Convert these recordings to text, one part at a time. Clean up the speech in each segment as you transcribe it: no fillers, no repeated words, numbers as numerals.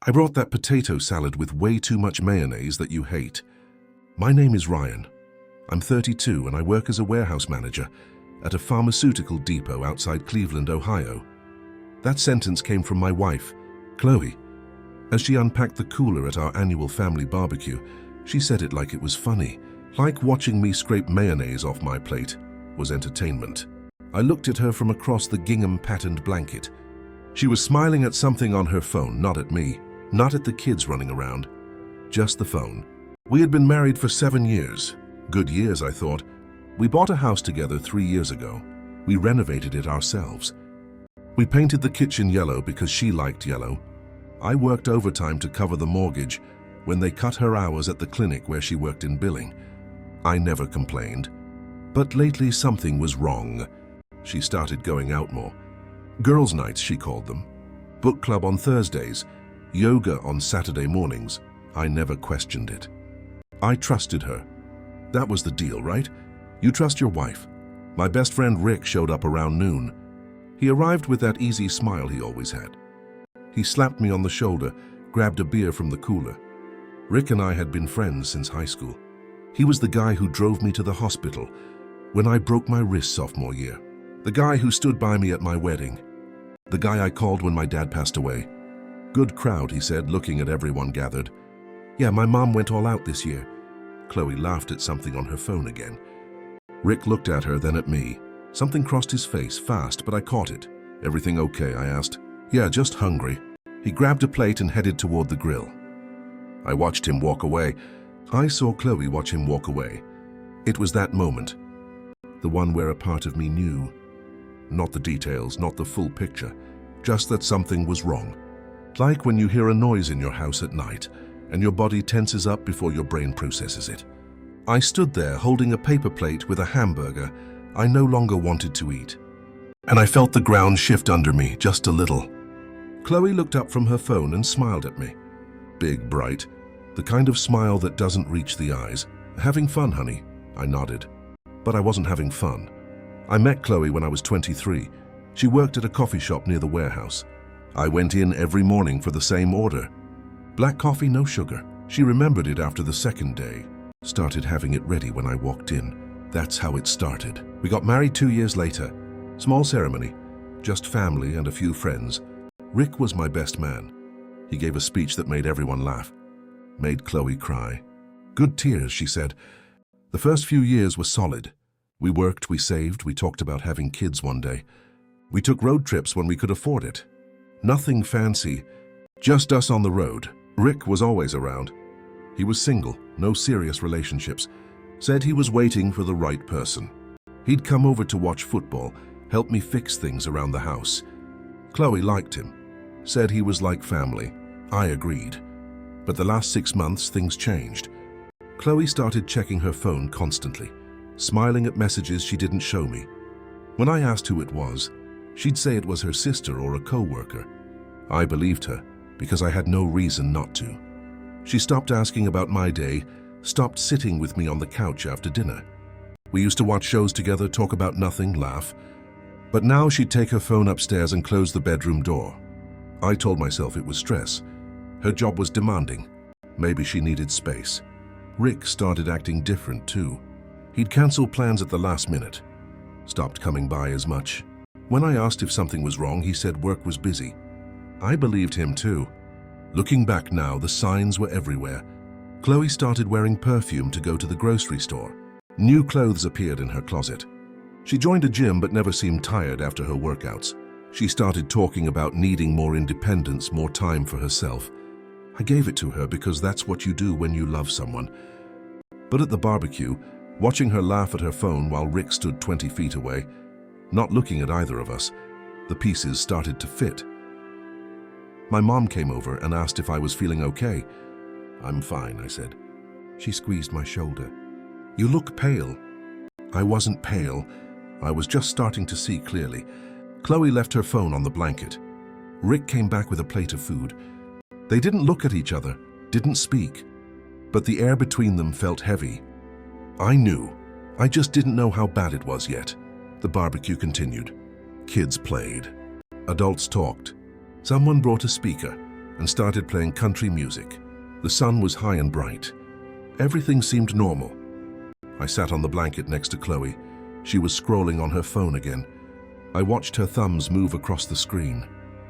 I brought that potato salad with way too much mayonnaise that you hate. My name is Ryan. I'm 32 and I work as a warehouse manager at a pharmaceutical depot outside Cleveland, Ohio. That sentence came from my wife, Chloe. As she unpacked the cooler at our annual family barbecue, she said it like it was funny, like watching me scrape mayonnaise off my plate was entertainment. I looked at her from across the gingham-patterned blanket. She was smiling at something on her phone, not at me, not at the kids running around, just the phone. We had been married for 7 years. Good years, I thought. We bought a house together 3 years ago. We renovated it ourselves. We painted the kitchen yellow because she liked yellow. I worked overtime to cover the mortgage when they cut her hours at the clinic where she worked in billing. I never complained. But lately something was wrong. She started going out more. Girls' nights, she called them. Book club on Thursdays. Yoga on Saturday mornings. I never questioned it. I trusted her. That was the deal, right? You trust your wife. My best friend Rick showed up around noon. He arrived with that easy smile he always had. He slapped me on the shoulder, grabbed a beer from the cooler. Rick and I had been friends since high school. He was the guy who drove me to the hospital when I broke my wrist sophomore year. The guy who stood by me at my wedding. The guy I called when my dad passed away. Good crowd, he said, looking at everyone gathered. Yeah, my mom went all out this year. Chloe laughed at something on her phone again. Rick looked at her, then at me. Something crossed his face fast, but I caught it. Everything okay? I asked. Yeah, just hungry. He grabbed a plate and headed toward the grill. I watched him walk away. I saw Chloe watch him walk away. It was that moment. The one where a part of me knew. Not the details, not the full picture. Just that something was wrong. Like when you hear a noise in your house at night and your body tenses up before your brain processes it. I stood there holding a paper plate with a hamburger I no longer wanted to eat. And I felt the ground shift under me just a little. Chloe looked up from her phone and smiled at me. Big, bright, the kind of smile that doesn't reach the eyes. Having fun, honey? I nodded. But I wasn't having fun. I met Chloe when I was 23. She worked at a coffee shop near the warehouse. I went in every morning for the same order. Black coffee, no sugar. She remembered it after the second day. Started having it ready when I walked in. That's how it started. We got married 2 years later. Small ceremony. Just family and a few friends. Rick was my best man. He gave a speech that made everyone laugh. Made Chloe cry. Good tears, she said. The first few years were solid. We worked, we saved, we talked about having kids one day. We took road trips when we could afford it. Nothing fancy, just us on the road. Rick was always around. He was single, no serious relationships. Said he was waiting for the right person. He'd come over to watch football, help me fix things around the house. Chloe liked him. Said he was like family. I agreed. But the last 6 months, things changed. Chloe started checking her phone constantly, smiling at messages she didn't show me. When I asked who it was, she'd say it was her sister or a co-worker. I believed her because I had no reason not to. She stopped asking about my day, stopped sitting with me on the couch after dinner. We used to watch shows together, talk about nothing, laugh. But now she'd take her phone upstairs and close the bedroom door. I told myself it was stress. Her job was demanding. Maybe she needed space. Rick started acting different too. He'd cancel plans at the last minute. Stopped coming by as much. When I asked if something was wrong, he said work was busy. I believed him too. Looking back now, the signs were everywhere. Chloe started wearing perfume to go to the grocery store. New clothes appeared in her closet. She joined a gym but never seemed tired after her workouts. She started talking about needing more independence, more time for herself. I gave it to her because that's what you do when you love someone. But at the barbecue, watching her laugh at her phone while Rick stood 20 feet away, not looking at either of us, the pieces started to fit. My mom came over and asked if I was feeling okay. I'm fine, I said. She squeezed my shoulder. You look pale. I wasn't pale. I was just starting to see clearly. Chloe left her phone on the blanket. Rick came back with a plate of food. They didn't look at each other, didn't speak, but the air between them felt heavy. I knew. I just didn't know how bad it was yet. The barbecue continued. Kids played. Adults talked. Someone brought a speaker. and started playing country music. The sun was high and bright. Everything seemed normal. I sat on the blanket next to Chloe. She was scrolling on her phone again. I watched her thumbs move across the screen.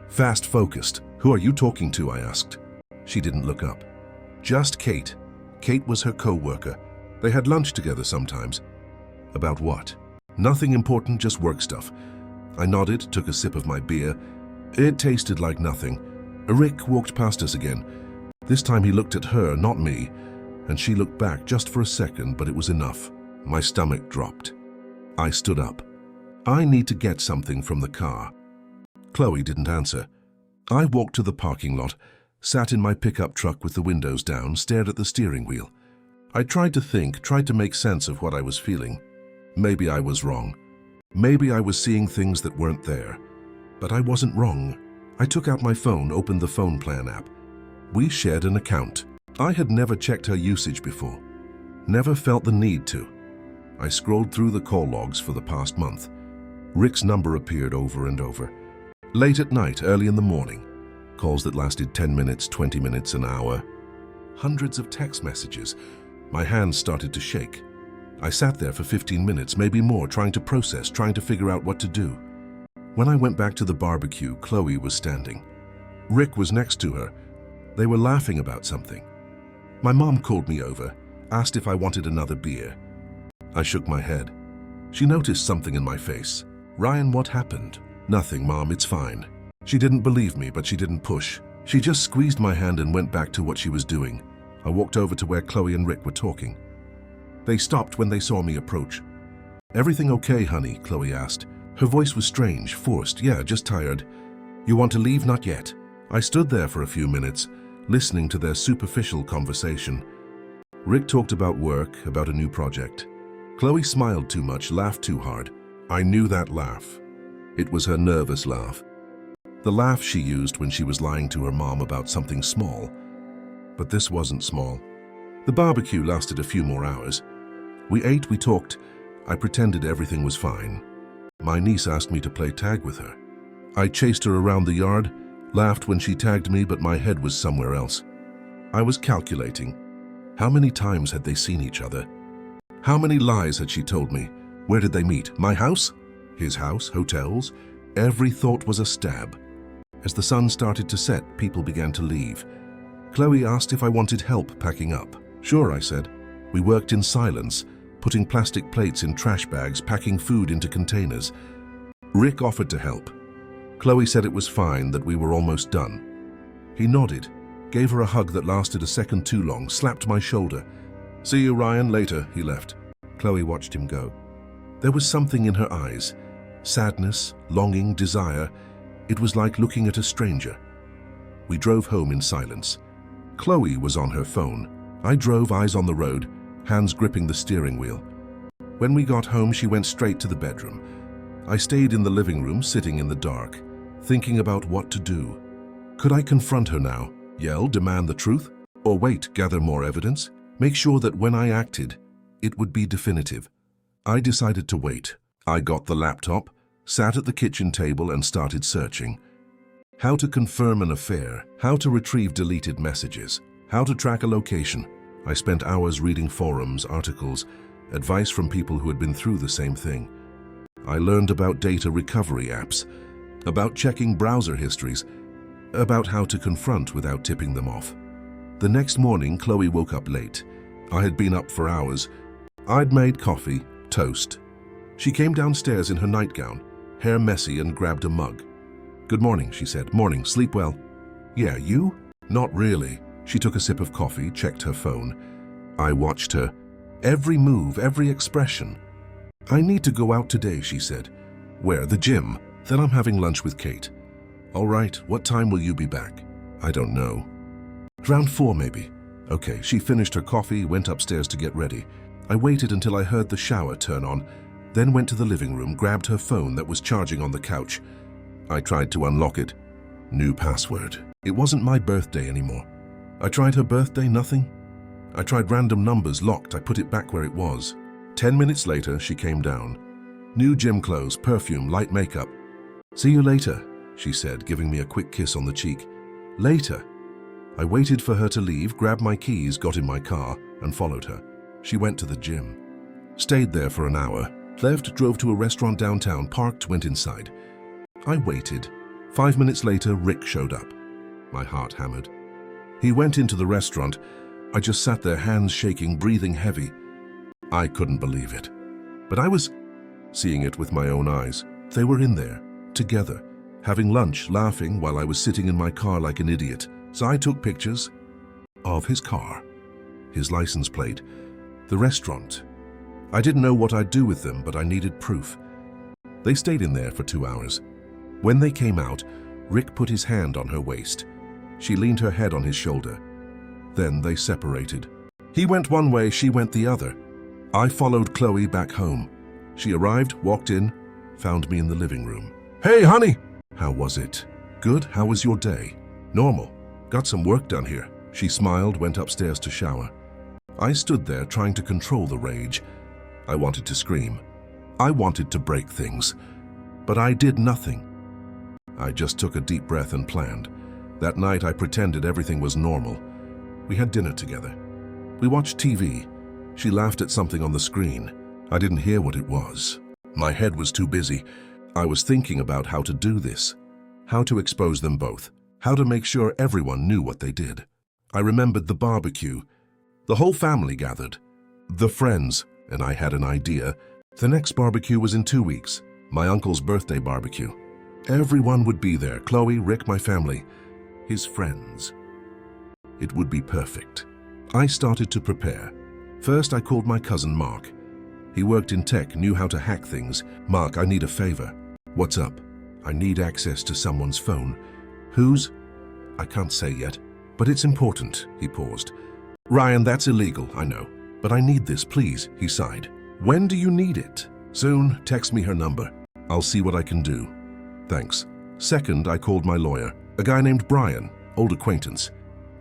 Fast focused. "Who are you talking to?" I asked. She didn't look up. "Just Kate." Kate was her co-worker. They had lunch together sometimes. "About what?" "Nothing important, just work stuff." I nodded, took a sip of my beer. It tasted like nothing. Rick walked past us again. This time he looked at her, not me, and she looked back just for a second, but it was enough. My stomach dropped. I stood up. "I need to get something from the car." Chloe didn't answer. I walked to the parking lot, sat in my pickup truck with the windows down, stared at the steering wheel. I tried to think, tried to make sense of what I was feeling. Maybe I was wrong. Maybe I was seeing things that weren't there. But I wasn't wrong. I took out my phone, opened the phone plan app. We shared an account. I had never checked her usage before. Never felt the need to. I scrolled through the call logs for the past month. Rick's number appeared over and over. Late at night, early in the morning. Calls that lasted 10 minutes, 20 minutes, an hour. Hundreds of text messages. My hands started to shake. I sat there for 15 minutes, maybe more, trying to process, trying to figure out what to do. When I went back to the barbecue, Chloe was standing. Rick was next to her. They were laughing about something. My mom called me over, asked if I wanted another beer. I shook my head. She noticed something in my face. "Ryan, what happened?" "Nothing, Mom, it's fine." She didn't believe me, but she didn't push. She just squeezed my hand and went back to what she was doing. I walked over to where Chloe and Rick were talking. They stopped when they saw me approach. "Everything okay, honey?" Chloe asked. Her voice was strange, forced. "Yeah, just tired." "You want to leave?" "Not yet." I stood there for a few minutes, listening to their superficial conversation. Rick talked about work, about a new project. Chloe smiled too much, laughed too hard. I knew that laugh. It was her nervous laugh. The laugh she used when she was lying to her mom about something small. But this wasn't small. The barbecue lasted a few more hours. We ate, we talked. I pretended everything was fine. My niece asked me to play tag with her. I chased her around the yard, laughed when she tagged me, but my head was somewhere else. I was calculating. How many times had they seen each other? How many lies had she told me? Where did they meet? My house? His house? Hotels? Every thought was a stab. As the sun started to set, people began to leave. Chloe asked if I wanted help packing up. "Sure," I said. We worked in silence, putting plastic plates in trash bags, packing food into containers. Rick offered to help. Chloe said it was fine, that we were almost done. He nodded, gave her a hug that lasted a second too long, slapped my shoulder. "See you, Ryan, later." He left. Chloe watched him go. There was something in her eyes. Sadness, longing, desire. It was like looking at a stranger. We drove home in silence. Chloe was on her phone. I drove, eyes on the road, hands gripping the steering wheel. When we got home, she went straight to the bedroom. I stayed in the living room, sitting in the dark, thinking about what to do. Could I confront her now? Yell, demand the truth? Or wait, gather more evidence? Make sure that when I acted, it would be definitive. I decided to wait. I got the laptop, sat at the kitchen table and started searching. How to confirm an affair, how to retrieve deleted messages, how to track a location. I spent hours reading forums, articles, advice from people who had been through the same thing. I learned about data recovery apps, about checking browser histories, about how to confront without tipping them off. The next morning, Chloe woke up late. I had been up for hours. I'd made coffee, toast. She came downstairs in her nightgown, hair messy, and grabbed a mug. "Good morning," she said. "Morning, sleep well?" "Yeah, you?" "Not really." She took a sip of coffee, checked her phone. I watched her. Every move, every expression. "I need to go out today," she said. "Where? The gym. Then I'm having lunch with Kate." "All right, what time will you be back?" "I don't know." "Around 4 maybe." "Okay." She finished her coffee, went upstairs to get ready. I waited until I heard the shower turn on, then went to the living room, grabbed her phone that was charging on the couch. I tried to unlock it. New password. It wasn't my birthday anymore. I tried her birthday, nothing. I tried random numbers, locked. I put it back where it was. 10 minutes later, she came down. New gym clothes, perfume, light makeup. "See you later," she said, giving me a quick kiss on the cheek. "Later?" I waited for her to leave, grabbed my keys, got in my car, and followed her. She went to the gym. Stayed there for an hour, left, drove to a restaurant downtown, parked, went inside. I waited. 5 minutes later, Rick showed up. My heart hammered. He went into the restaurant. I just sat there, hands shaking, breathing heavy. I couldn't believe it. But I was seeing it with my own eyes. They were in there, together, having lunch, laughing while I was sitting in my car like an idiot. So I took pictures of his car, his license plate, the restaurant. I didn't know what I'd do with them, but I needed proof. They stayed in there for 2 hours. When they came out, Rick put his hand on her waist. She leaned her head on his shoulder. Then they separated. He went one way, she went the other. I followed Chloe back home. She arrived, walked in, found me in the living room. "Hey, honey!" "How was it?" "Good. How was your day?" "Normal. Got some work done here." She smiled, went upstairs to shower. I stood there trying to control the rage. I wanted to scream. I wanted to break things. But I did nothing. I just took a deep breath and planned. That night I pretended everything was normal. We had dinner together. We watched TV. She laughed at something on the screen. I didn't hear what it was. My head was too busy. I was thinking about how to do this, how to expose them both, how to make sure everyone knew what they did. I remembered the barbecue. The whole family gathered. The friends, and I had an idea. The next barbecue was in 2 weeks, my uncle's birthday barbecue. Everyone would be there, Chloe, Rick, my family, his friends. It would be perfect. I started to prepare. First, I called my cousin Mark. He worked in tech, knew how to hack things. "Mark, I need a favor." "What's up?" "I need access to someone's phone." "Whose?" "I can't say yet, but it's important." He paused. "Ryan, that's illegal, I know. But I need this, please," he sighed. "When do you need it?" "Soon. Text me her number. I'll see what I can do." "Thanks." Second, I called my lawyer, a guy named Brian, old acquaintance.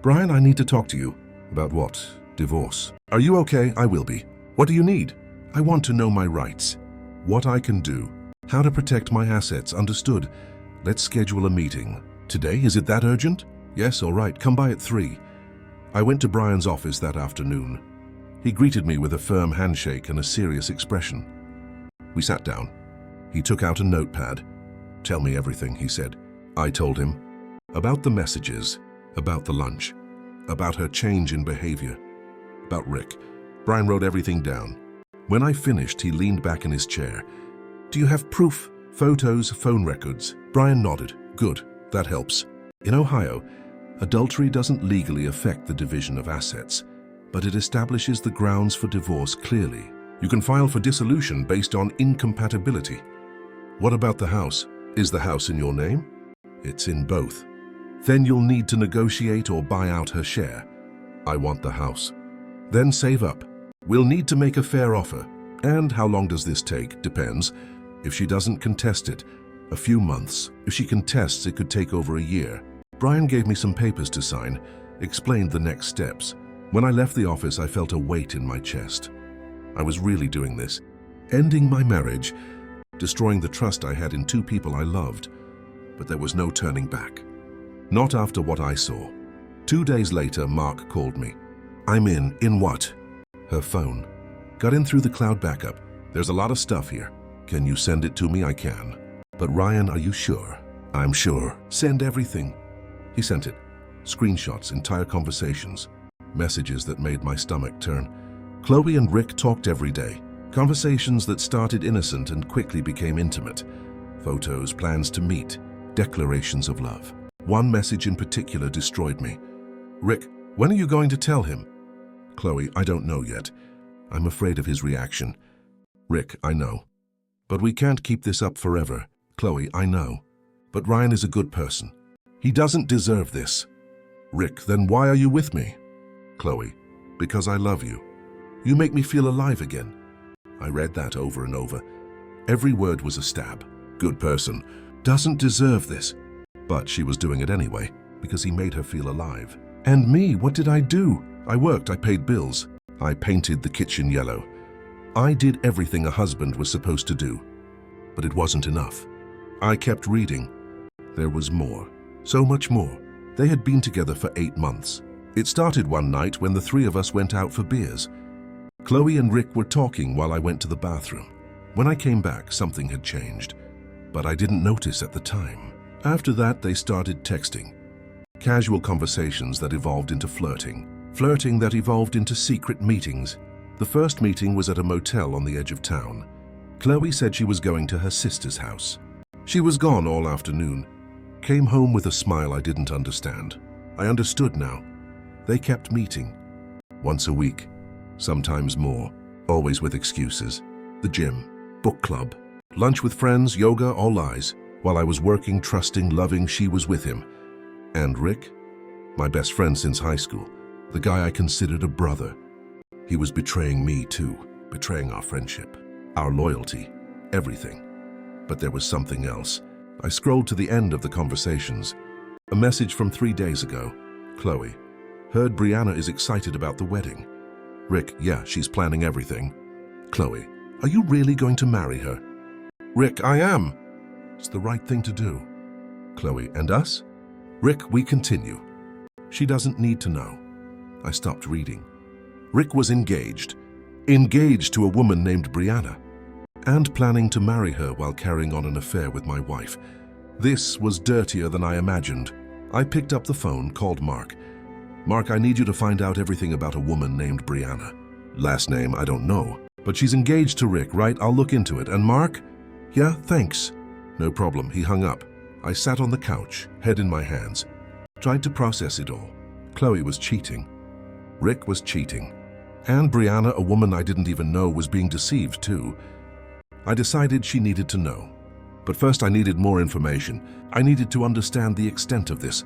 "Brian, I need to talk to you." "About what?" "Divorce." "Are you okay?" "I will be." "What do you need?" "I want to know my rights. What I can do. How to protect my assets." "Understood. Let's schedule a meeting." "Today? Is it that urgent?" "Yes, all right. Come by at 3. I went to Brian's office that afternoon. He greeted me with a firm handshake and a serious expression. We sat down. He took out a notepad. "Tell me everything," he said. I told him about the messages, about the lunch, about her change in behavior, about Rick. Brian wrote everything down. When I finished, he leaned back in his chair. "Do you have proof? Photos, phone records?" Brian nodded. "Good, that helps." In Ohio, adultery doesn't legally affect the division of assets, but it establishes the grounds for divorce clearly. You can file for dissolution based on incompatibility. What about the house? Is the house in your name? It's in both. Then you'll need to negotiate or buy out her share. I want the house. Then save up. We'll need to make a fair offer. And how long does this take? Depends. If she doesn't contest it, a few months. If she contests, it could take over a year. Brian gave me some papers to sign, explained the next steps. When I left the office, I felt a weight in my chest. I was really doing this, ending my marriage, destroying the trust I had in 2 people I loved. But there was no turning back. Not after what I saw. 2 days later, Mark called me. "I'm in." "In what?" "Her phone. Got in through the cloud backup. There's a lot of stuff here. Can you send it to me?" "I can." "But Ryan, are you sure?" "I'm sure." "Send everything." He sent it. Screenshots, entire conversations, messages that made my stomach turn. Chloe and Rick talked every day. Conversations that started innocent and quickly became intimate. Photos, plans to meet, declarations of love. One message in particular destroyed me. "Rick, when are you going to tell him?" Chloe, "I don't know yet. I'm afraid of his reaction." Rick, "I know. But we can't keep this up forever." Chloe, "I know. But Ryan is a good person. He doesn't deserve this." Rick, "Then why are you with me?" Chloe, "Because I love you. You make me feel alive again." I read that over and over. Every word was a stab. Good person. Doesn't deserve this. But she was doing it anyway, because he made her feel alive. And me, what did I do? I worked, I paid bills. I painted the kitchen yellow. I did everything a husband was supposed to do. But it wasn't enough. I kept reading. There was more. So much more. They had been together for 8 months. It started one night when the three of us went out for beers. Chloe and Rick were talking while I went to the bathroom. When I came back, something had changed, but I didn't notice at the time. After that, they started texting. Casual conversations that evolved into flirting. Flirting that evolved into secret meetings. The first meeting was at a motel on the edge of town. Chloe said she was going to her sister's house. She was gone all afternoon. Came home with a smile I didn't understand. I understood now. They kept meeting. Once a week, sometimes more, always with excuses. The gym, book club, lunch with friends, yoga, all lies. While I was working, trusting, loving, she was with him. And Rick, my best friend since high school, the guy I considered a brother. He was betraying me too, betraying our friendship, our loyalty, everything. But there was something else. I scrolled to the end of the conversations. A message from 3 days ago. Chloe, heard Brianna is excited about the wedding. Rick, yeah, she's planning everything. Chloe, are you really going to marry her? Rick, I am. It's the right thing to do. Chloe, and us? Rick, we continue. She doesn't need to know. I stopped reading. Rick was engaged to a woman named Brianna, and planning to marry her while carrying on an affair with my wife. This was dirtier than I imagined. I picked up the phone, called Mark. Mark, I need you to find out everything about a woman named Brianna. Last name, I don't know, but she's engaged to Rick, right? I'll look into it. And Mark? Yeah, thanks. No problem. He hung up. I sat on the couch, head in my hands. Tried to process it all. Chloe was cheating. Rick was cheating. And Brianna, a woman I didn't even know, was being deceived too. I decided she needed to know. But first I needed more information. I needed to understand the extent of this.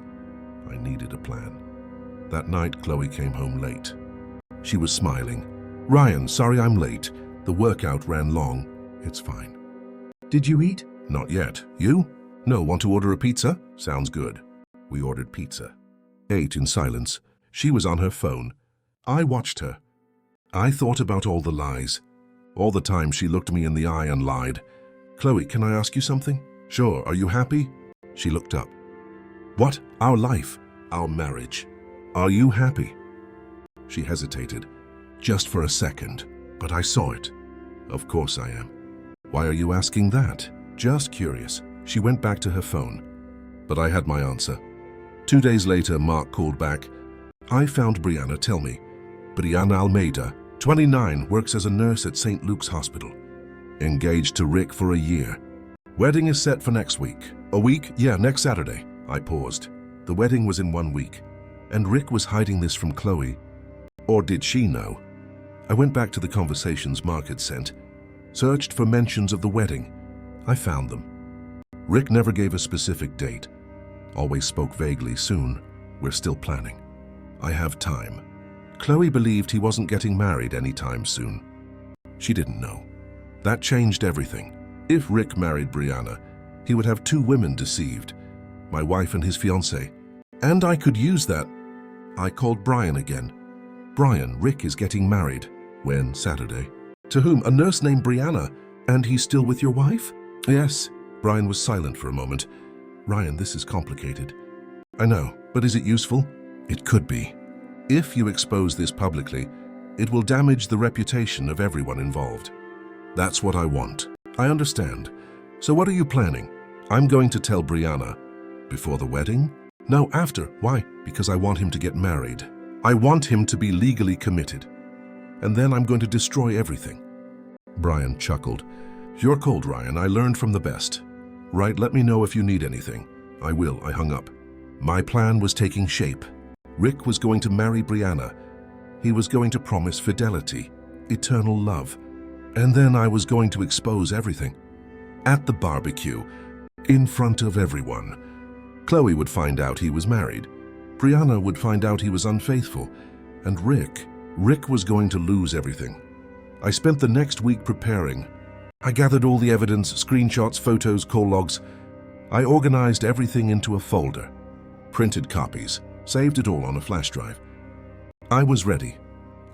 I needed a plan. That night, Chloe came home late. She was smiling. Ryan, sorry I'm late. The workout ran long. It's fine. Did you eat? Not yet. You? No, want to order a pizza? Sounds good. We ordered pizza. Ate in silence. She was on her phone. I watched her. I thought about all the lies. All the time she looked me in the eye and lied. Chloe, can I ask you something? Sure, are you happy? She looked up. What? Our life, our marriage. Are you happy? She hesitated, just for a second, but I saw it. Of course I am. Why are you asking that? Just curious. She went back to her phone, but I had my answer. 2 days later, Mark called back. I found Brianna, tell me. Brianna Almeida, 29, works as a nurse at St. Luke's Hospital. Engaged to Rick for a year. Wedding is set for next week. A week? Yeah, next Saturday. I paused. The wedding was in 1 week. And Rick was hiding this from Chloe. Or did she know? I went back to the conversations Mark had sent. Searched for mentions of the wedding. I found them. Rick never gave a specific date. Always spoke vaguely. Soon. We're still planning. I have time. Chloe believed he wasn't getting married anytime soon. She didn't know. That changed everything. If Rick married Brianna, he would have 2 women deceived. My wife and his fiancée. And I could use that. I called Brian again. Brian, Rick is getting married. When? Saturday. To whom? A nurse named Brianna. And he's still with your wife? Yes. Brian was silent for a moment. Ryan, this is complicated. I know, but is it useful? It could be. If you expose this publicly, it will damage the reputation of everyone involved. That's what I want. I understand. So what are you planning? I'm going to tell Brianna. Before the wedding? No, after. Why? Because I want him to get married. I want him to be legally committed. And then I'm going to destroy everything. Brian chuckled. You're cold, Ryan. I learned from the best. Right, let me know if you need anything. I will. I hung up. My plan was taking shape. Rick was going to marry Brianna. He was going to promise fidelity, eternal love. And then I was going to expose everything. At the barbecue, in front of everyone. Chloe would find out he was married. Brianna would find out he was unfaithful. And Rick was going to lose everything. I spent the next week preparing. I gathered all the evidence, screenshots, photos, call logs. I organized everything into a folder. Printed copies. Saved it all on a flash drive. I was ready.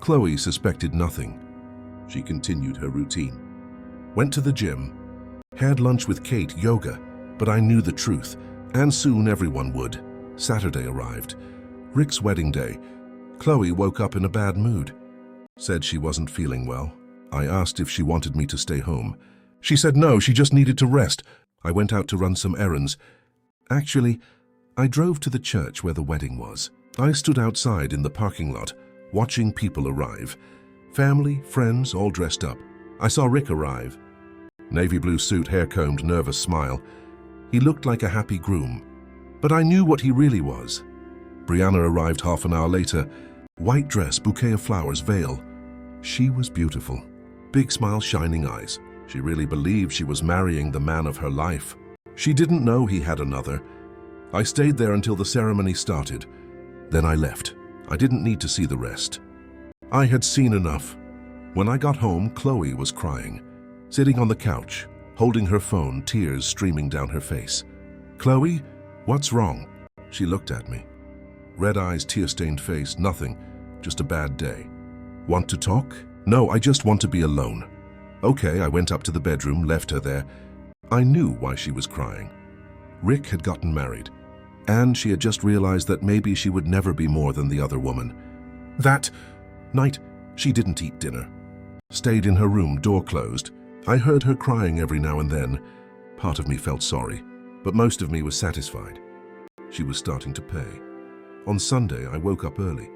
Chloe suspected nothing. She continued her routine. Went to the gym. Had lunch with Kate, yoga, but I knew the truth, and soon everyone would. Saturday arrived. Rick's wedding day. Chloe woke up in a bad mood. Said she wasn't feeling well. I asked if she wanted me to stay home. She said no, she just needed to rest. I went out to run some errands. Actually, I drove to the church where the wedding was. I stood outside in the parking lot, watching people arrive. Family, friends, all dressed up. I saw Rick arrive. Navy blue suit, hair combed, nervous smile. He looked like a happy groom. But I knew what he really was. Brianna arrived half an hour later. White dress, bouquet of flowers, veil. She was beautiful. Big smile, shining eyes. She really believed she was marrying the man of her life. She didn't know he had another. I stayed there until the ceremony started. Then I left. I didn't need to see the rest. I had seen enough. When I got home, Chloe was crying, sitting on the couch, holding her phone, tears streaming down her face. "Chloe, what's wrong?" She looked at me. Red eyes, tear-stained face, nothing, just a bad day. "Want to talk?" "No, I just want to be alone." Okay, I went up to the bedroom, left her there. I knew why she was crying. Rick had gotten married, and she had just realized that maybe she would never be more than the other woman. That night, she didn't eat dinner. Stayed in her room, door closed. I heard her crying every now and then. Part of me felt sorry, but most of me was satisfied. She was starting to pay. On Sunday, I woke up early.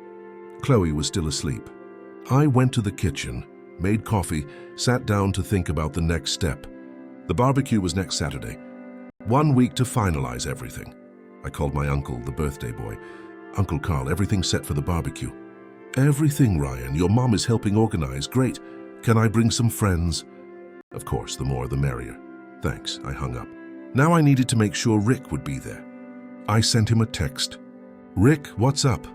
Chloe was still asleep. I went to the kitchen, made coffee, sat down to think about the next step. The barbecue was next Saturday. 1 week to finalize everything. I called my uncle, the birthday boy. "Uncle Carl, everything's set for the barbecue." "Everything, Ryan. Your mom is helping organize. Great. Can I bring some friends?" "Of course, the more the merrier." "Thanks." I hung up. Now I needed to make sure Rick would be there. I sent him a text. "Rick, what's up?"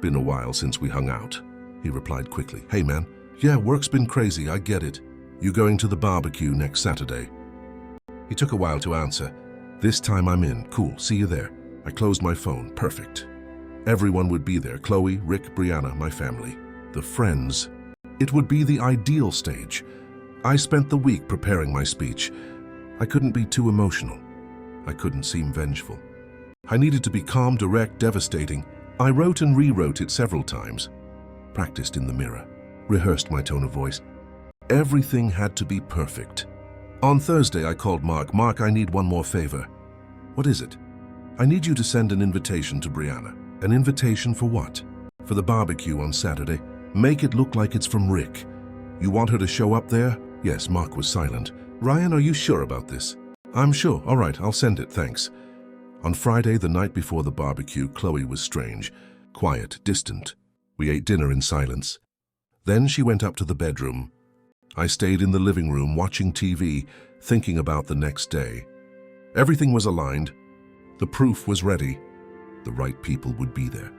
"Been a while since we hung out." He replied quickly. "Hey man, yeah, work's been crazy, I get it. You going to the barbecue next Saturday?" He took a while to answer. "This time I'm in. Cool, see you there." I closed my phone. Perfect. Everyone would be there. Chloe, Rick, Brianna, my family. The friends. It would be the ideal stage. I spent the week preparing my speech. I couldn't be too emotional. I couldn't seem vengeful. I needed to be calm, direct, devastating. I wrote and rewrote it several times. Practiced in the mirror. Rehearsed my tone of voice. Everything had to be perfect. On Thursday, I called Mark. "Mark, I need one more favor." "What is it?" "I need you to send an invitation to Brianna." "An invitation for what?" "For the barbecue on Saturday. Make it look like it's from Rick." "You want her to show up there?" Yes, Mark was silent. "Ryan, are you sure about this?" "I'm sure. All right, I'll send it, thanks." On Friday, the night before the barbecue, Chloe was strange. Quiet, distant. We ate dinner in silence. Then she went up to the bedroom. I stayed in the living room watching TV, thinking about the next day. Everything was aligned. The proof was ready. The right people would be there.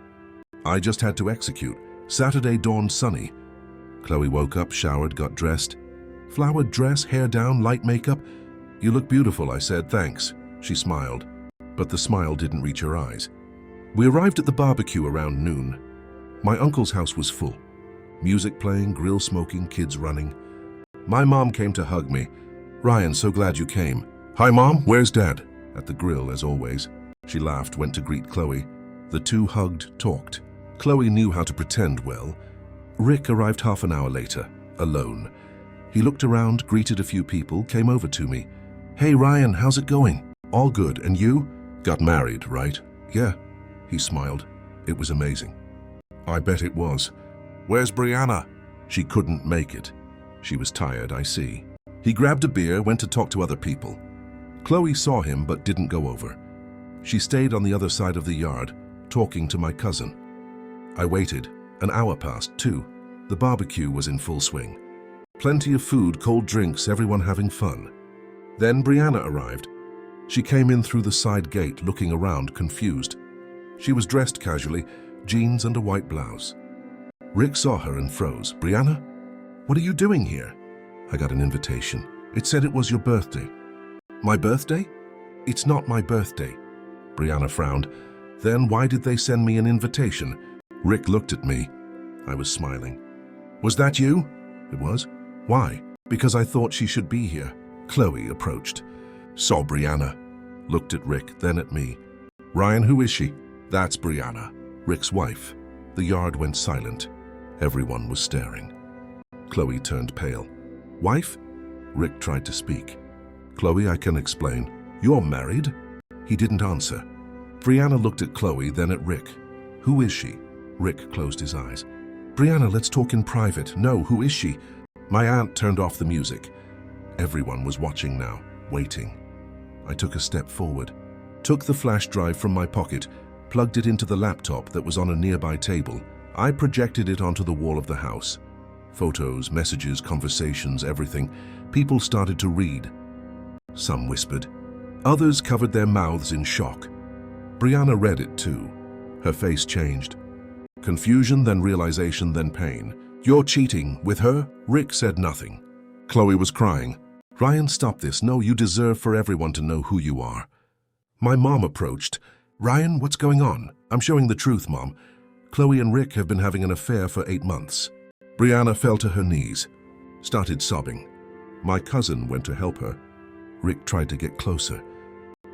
I just had to execute. Saturday dawned sunny. Chloe woke up, showered, got dressed. "Flowered dress, hair down, light makeup." "You look beautiful," I said. "Thanks." She smiled, but the smile didn't reach her eyes. We arrived at the barbecue around noon. My uncle's house was full. Music playing, grill smoking, kids running. My mom came to hug me. "Ryan, so glad you came." "Hi, Mom, where's Dad?" At the grill, as always. She laughed, went to greet Chloe. The two hugged, talked. Chloe knew how to pretend well. Rick arrived half an hour later, alone. He looked around, greeted a few people, came over to me. "Hey, Ryan, how's it going?" "All good, and you?" "Got married, right?" "Yeah." He smiled. "It was amazing." "I bet it was." "Where's Brianna?" "She couldn't make it." "She was tired, I see." He grabbed a beer, went to talk to other people. Chloe saw him but didn't go over. She stayed on the other side of the yard, talking to my cousin. I waited. An hour passed, too. The barbecue was in full swing. Plenty of food, cold drinks, everyone having fun. Then Brianna arrived. She came in through the side gate, looking around, confused. She was dressed casually, jeans and a white blouse. Rick saw her and froze. "Brianna? What are you doing here?" "I got an invitation. It said it was your birthday." "My birthday?" "It's not my birthday." Brianna frowned. "Then why did they send me an invitation?" Rick looked at me. I was smiling. "Was that you?" "It was." "Why?" "Because I thought she should be here." Chloe approached. Saw Brianna. Looked at Rick, then at me. "Ryan, who is she?" That's Brianna, Rick's wife. The yard went silent. Everyone was staring. Chloe turned pale. Wife? Rick tried to speak. Chloe, I can explain. You're married? He didn't answer. Brianna looked at Chloe, then at Rick. Who is she? Rick closed his eyes. Brianna, let's talk in private. No, who is she? My aunt turned off the music. Everyone was watching now, waiting. I took a step forward, took the flash drive from my pocket, plugged it into the laptop that was on a nearby table. I projected it onto the wall of the house. Photos, messages, conversations, everything. People started to read. Some whispered. Others covered their mouths in shock. Brianna read it too. Her face changed. Confusion, then realization, then pain. You're cheating with her? Rick said nothing. Chloe was crying. Ryan, stop this. No, you deserve for everyone to know who you are. My mom approached. Ryan, what's going on? I'm showing the truth, Mom. Chloe and Rick have been having an affair for 8 months. Brianna fell to her knees, started sobbing. My cousin went to help her. Rick tried to get closer.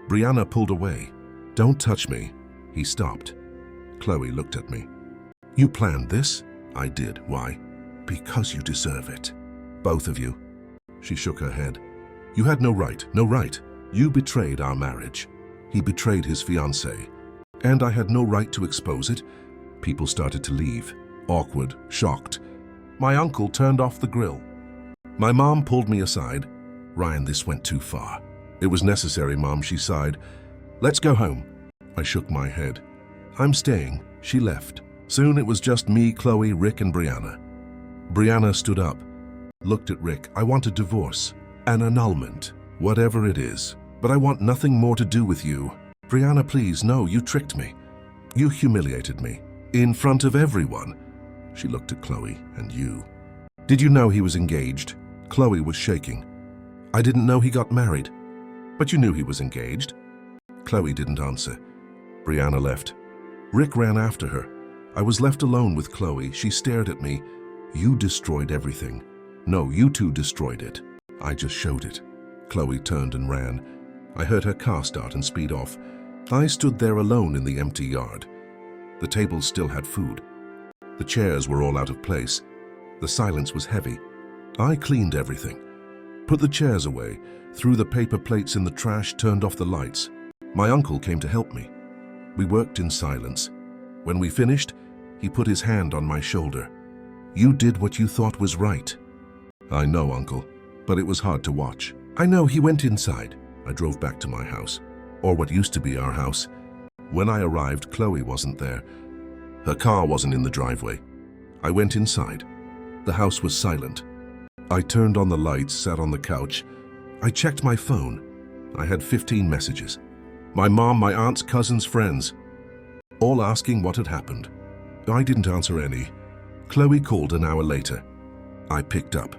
Brianna pulled away. Don't touch me. He stopped. Chloe looked at me. You planned this? I did. Why? Because you deserve it. Both of you. She shook her head. You had no right, no right. You betrayed our marriage. He betrayed his fiancée. And I had no right to expose it. People started to leave, awkward, shocked. My uncle turned off the grill. My mom pulled me aside. Ryan, this went too far. It was necessary, Mom, she sighed. Let's go home. I shook my head. I'm staying. She left. Soon it was just me, Chloe, Rick, and Brianna. Brianna stood up, looked at Rick. I want a divorce, an annulment, whatever it is. But I want nothing more to do with you. Brianna, please, no, you tricked me. You humiliated me. In front of everyone. She looked at Chloe and you. Did you know he was engaged? Chloe was shaking. I didn't know he got married. But you knew he was engaged. Chloe didn't answer. Brianna left. Rick ran after her. I was left alone with Chloe. She stared at me. You destroyed everything. No, you two destroyed it. I just showed it. Chloe turned and ran. I heard her car start and speed off. I stood there alone in the empty yard. The tables still had food. The chairs were all out of place. The silence was heavy. I cleaned everything. Put the chairs away, threw the paper plates in the trash, turned off the lights. My uncle came to help me. We worked in silence. When we finished, he put his hand on my shoulder. You did what you thought was right. I know, Uncle, but it was hard to watch. I know. He went inside. I drove back to my house, or what used to be our house. When I arrived, Chloe wasn't there. Her car wasn't in the driveway. I went inside. The house was silent. I turned on the lights, sat on the couch. I checked my phone. I had 15 messages. My mom, my aunts, cousins, friends, all asking what had happened. I didn't answer any. Chloe called an hour later. I picked up.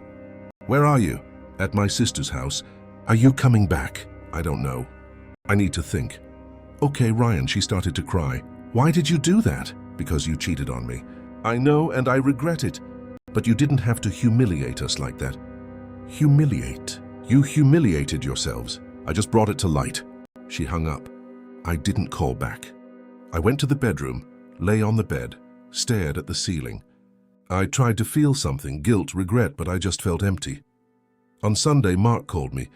Where are you? At my sister's house. Are you coming back? I don't know. I need to think. Okay, Ryan, she started to cry. Why did you do that? Because you cheated on me. I know, and I regret it. But you didn't have to humiliate us like that. Humiliate? You humiliated yourselves. I just brought it to light. She hung up. I didn't call back. I went to the bedroom, lay on the bed, stared at the ceiling. I tried to feel something, guilt, regret, but I just felt empty. On Sunday, Mark called me.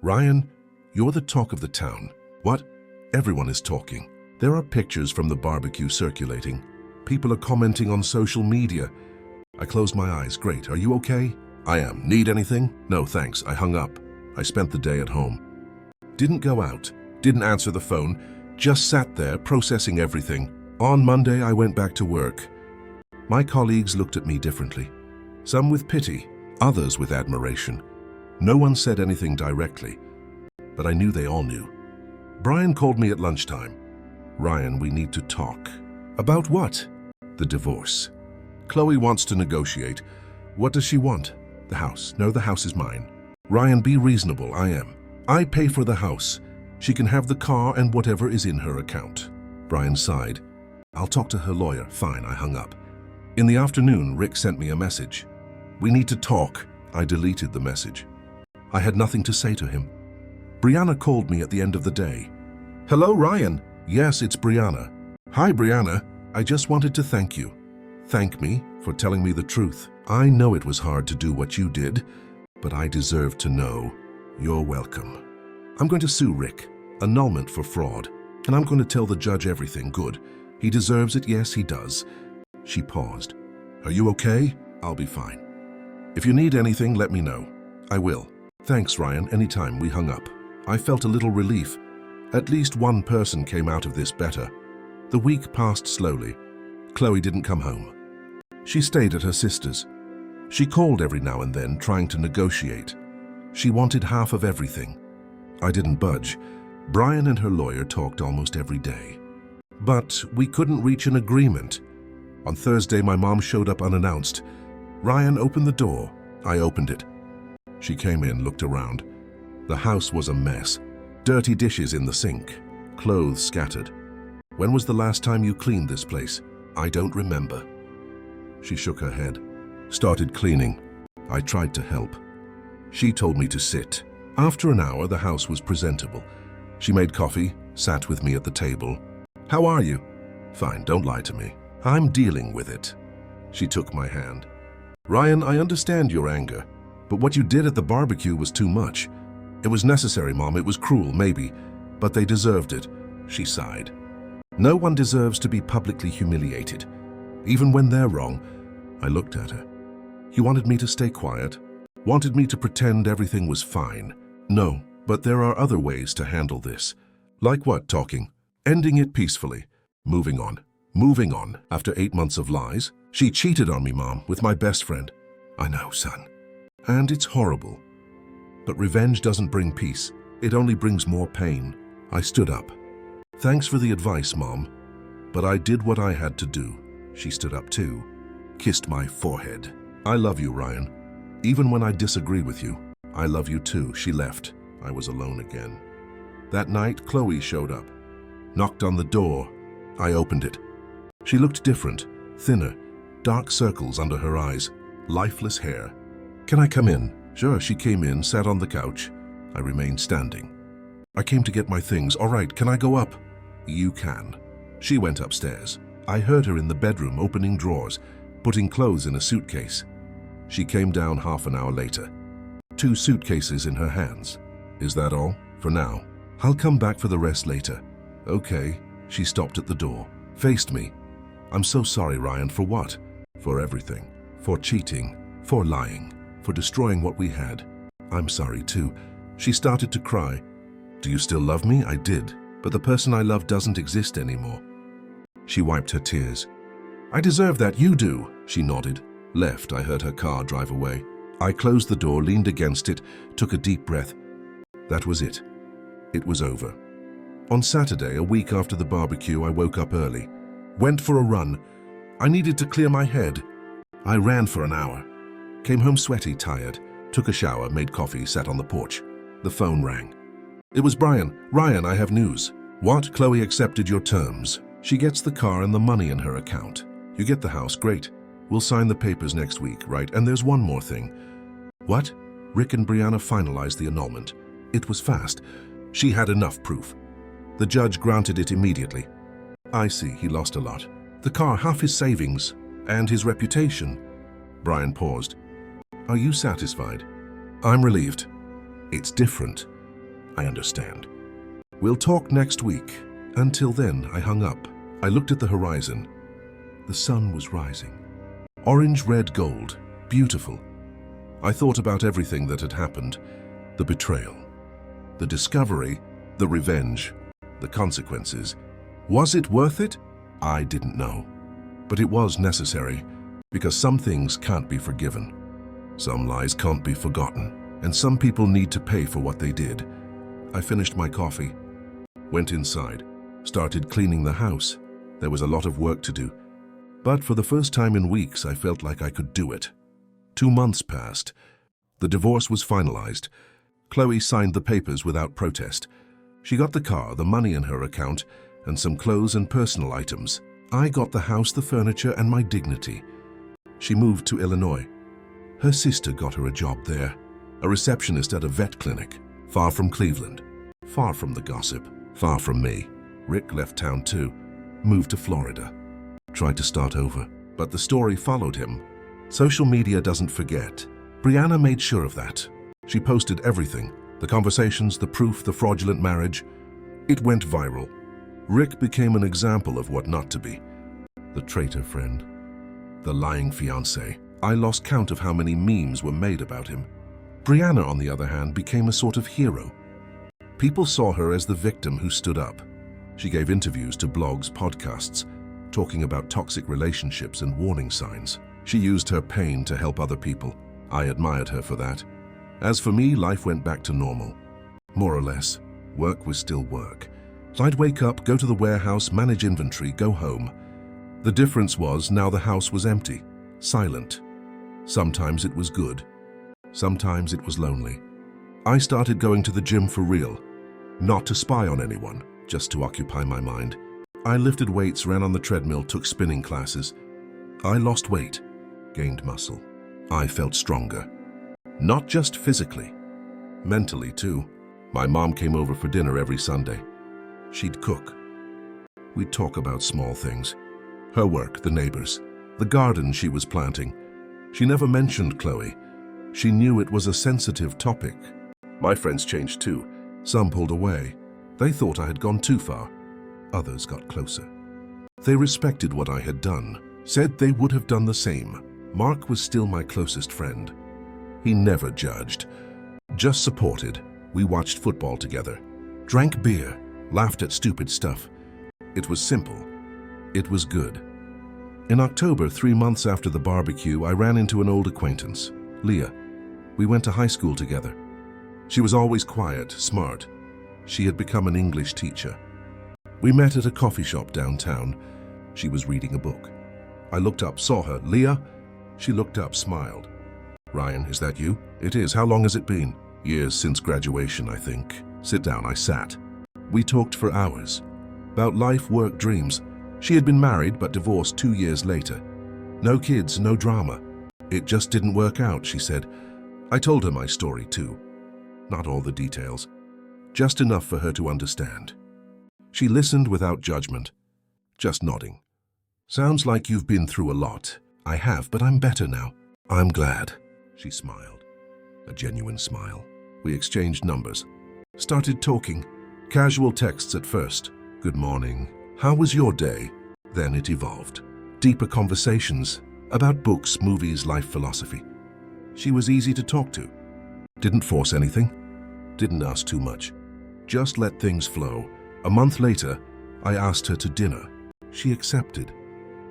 Ryan, you're the talk of the town. What? Everyone is talking. There are pictures from the barbecue circulating. People are commenting on social media. I closed my eyes. Great. Are you okay? I am. Need anything? No, thanks. I hung up. I spent the day at home. Didn't go out. Didn't answer the phone. Just sat there processing everything. On Monday, I went back to work. My colleagues looked at me differently. Some with pity, others with admiration. No one said anything directly, but I knew they all knew. Brian called me at lunchtime. Ryan, we need to talk. About what? The divorce. Chloe wants to negotiate. What does she want? The house. No, the house is mine. Ryan, be reasonable. I am. I pay for the house. She can have the car and whatever is in her account. Brian sighed. I'll talk to her lawyer. Fine, I hung up. In the afternoon, Rick sent me a message. We need to talk. I deleted the message. I had nothing to say to him. Brianna called me at the end of the day. Hello, Ryan. Yes, it's Brianna. Hi, Brianna. I just wanted to thank you. Thank me for telling me the truth. I know it was hard to do what you did, but I deserve to know. You're welcome. I'm going to sue Rick, annulment for fraud, and I'm going to tell the judge everything. Good. He deserves it. Yes, he does. She paused. Are you okay? I'll be fine. If you need anything, let me know. I will. Thanks, Ryan. Anytime. We hung up. I felt a little relief. At least one person came out of this better. The week passed slowly. Chloe didn't come home. She stayed at her sister's. She called every now and then, trying to negotiate. She wanted half of everything. I didn't budge. Brian and her lawyer talked almost every day. But we couldn't reach an agreement. On Thursday, my mom showed up unannounced. Ryan opened the door. I opened it. She came in, looked around. The house was a mess. Dirty dishes in the sink. Clothes scattered. When was the last time you cleaned this place? I don't remember. She shook her head. Started cleaning. I tried to help. She told me to sit. After an hour, the house was presentable. She made coffee, sat with me at the table. How are you? Fine, don't lie to me. I'm dealing with it. She took my hand. Ryan, I understand your anger, but what you did at the barbecue was too much. It was necessary, Mom. It was cruel, maybe, but they deserved it. She sighed. No one deserves to be publicly humiliated, even when they're wrong. I looked at her. You wanted me to stay quiet? Wanted me to pretend everything was fine? No, but there are other ways to handle this. Like what, talking? Ending it peacefully. Moving on. Moving on. After 8 months of lies, she cheated on me, Mom, with my best friend. I know, son. And it's horrible. But revenge doesn't bring peace. It only brings more pain. I stood up. Thanks for the advice, Mom. But I did what I had to do. She stood up too. Kissed my forehead. I love you, Ryan. Even when I disagree with you, I love you too. She left. I was alone again. That night, Chloe showed up. Knocked on the door. I opened it. She looked different, thinner, dark circles under her eyes, lifeless hair. Can I come in? Sure. She came in, sat on the couch. I remained standing. I came to get my things. All right, can I go up? You can. She went upstairs. I heard her in the bedroom opening drawers, putting clothes in a suitcase. She came down half an hour later. 2 suitcases in her hands. Is that all? For now. I'll come back for the rest later. Okay. She stopped at the door, faced me. I'm so sorry, Ryan. For what? For everything. For cheating. For lying. For destroying what we had. I'm sorry too. She started to cry. Do you still love me? I did. But the person I love doesn't exist anymore. She wiped her tears. I deserve that. You do. She nodded. Left. I heard her car drive away. I closed the door, leaned against it, took a deep breath. That was it. It was over. On Saturday, a week after the barbecue, I woke up early. Went for a run. I needed to clear my head. I ran for an hour. Came home sweaty, tired. Took a shower, made coffee, sat on the porch. The phone rang. It was Brian. Ryan, I have news. What? Chloe accepted your terms. She gets the car and the money in her account. You get the house, great. We'll sign the papers next week, right? And there's one more thing. What? Rick and Brianna finalized the annulment. It was fast. She had enough proof. The judge granted it immediately. I see, he lost a lot. The car, half his savings, and his reputation. Brian paused. Are you satisfied? I'm relieved. It's different. I understand. We'll talk next week. Until then, I hung up. I looked at the horizon. The sun was rising. Orange, red, gold. Beautiful. I thought about everything that had happened. The betrayal. The discovery. The revenge. The consequences. Was it worth it? I didn't know. But it was necessary, because some things can't be forgiven. Some lies can't be forgotten, and some people need to pay for what they did. I finished my coffee, went inside, started cleaning the house. There was a lot of work to do. But for the first time in weeks, I felt like I could do it. 2 months passed. The divorce was finalized. Chloe signed the papers without protest. She got the car, the money in her account, and some clothes and personal items. I got the house, the furniture, and my dignity. She moved to Illinois. Her sister got her a job there, a receptionist at a vet clinic, far from Cleveland, far from the gossip, far from me. Rick left town too. moved to Florida, tried to start over, but the story followed him. Social media doesn't forget. Brianna made sure of that. She posted everything, the conversations, the proof, the fraudulent marriage. It went viral. Rick became an example of what not to be. The traitor friend, the lying fiancé. I lost count of how many memes were made about him. Brianna, on the other hand, became a sort of hero. People saw her as the victim who stood up. She gave interviews to blogs, podcasts, talking about toxic relationships and warning signs. She used her pain to help other people. I admired her for that. As for me, life went back to normal. More or less. Work was still work. I'd wake up, go to the warehouse, manage inventory, go home. The difference was now the house was empty, silent. Sometimes it was good. Sometimes it was lonely. I started going to the gym for real. Not to spy on anyone, just to occupy my mind. I lifted weights, ran on the treadmill, took spinning classes. I lost weight, gained muscle. I felt stronger. Not just physically, mentally too. My mom came over for dinner every Sunday. She'd cook. We'd talk about small things. Her work, the neighbors, the garden she was planting. She never mentioned Chloe. She knew it was a sensitive topic. My friends changed too. Some pulled away. They thought I had gone too far. Others got closer. They respected what I had done, said they would have done the same. Mark was still my closest friend. He never judged, just supported. We watched football together, drank beer, laughed at stupid stuff. It was simple. It was good. In October, 3 months after the barbecue, I ran into an old acquaintance, Leah. We went to high school together. She was always quiet, smart. She had become an English teacher. We met at a coffee shop downtown. She was reading a book. I looked up, saw her. Leah? She looked up, smiled. Ryan, is that you? It is. How long has it been? Years since graduation, I think. Sit down. I sat. We talked for hours. About life, work, dreams. She had been married but divorced 2 years later. No kids, no drama. It just didn't work out, she said. I told her my story too. Not all the details. Just enough for her to understand. She listened without judgment, just nodding. Sounds like you've been through a lot. I have, but I'm better now. I'm glad. She smiled. A genuine smile. We exchanged numbers. Started talking. Casual texts at first. Good morning. How was your day? Then it evolved. Deeper conversations about books, movies, life philosophy. She was easy to talk to. Didn't force anything. Didn't ask too much. Just let things flow. A month later, I asked her to dinner. She accepted.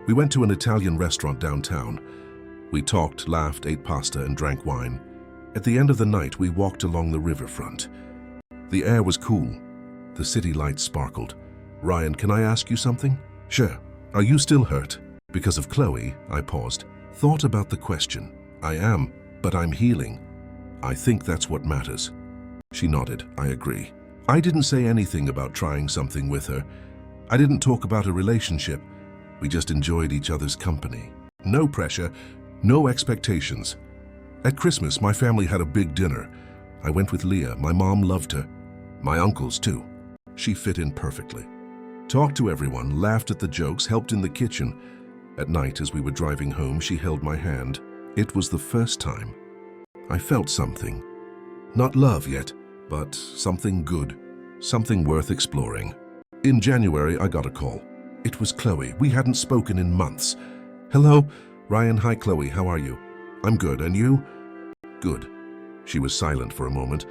We went to an Italian restaurant downtown. We talked, laughed, ate pasta, and drank wine. At the end of the night, we walked along the riverfront. The air was cool. The city lights sparkled. Ryan, can I ask you something? Sure. Are you still hurt? Because of Chloe, I paused. Thought about the question. I am, but I'm healing. I think that's what matters. She nodded. I agree. I didn't say anything about trying something with her. I didn't talk about a relationship. We just enjoyed each other's company. No pressure, no expectations. At Christmas, my family had a big dinner. I went with Leah. My mom loved her. My uncles, too. She fit in perfectly. Talked to everyone, laughed at the jokes, helped in the kitchen. At night, as we were driving home, she held my hand. It was the first time. I felt something. Not love yet, but something good. Something worth exploring. In January, I got a call. It was Chloe. We hadn't spoken in months. Hello? Ryan, hi Chloe, how are you? I'm good, and you? Good. She was silent for a moment.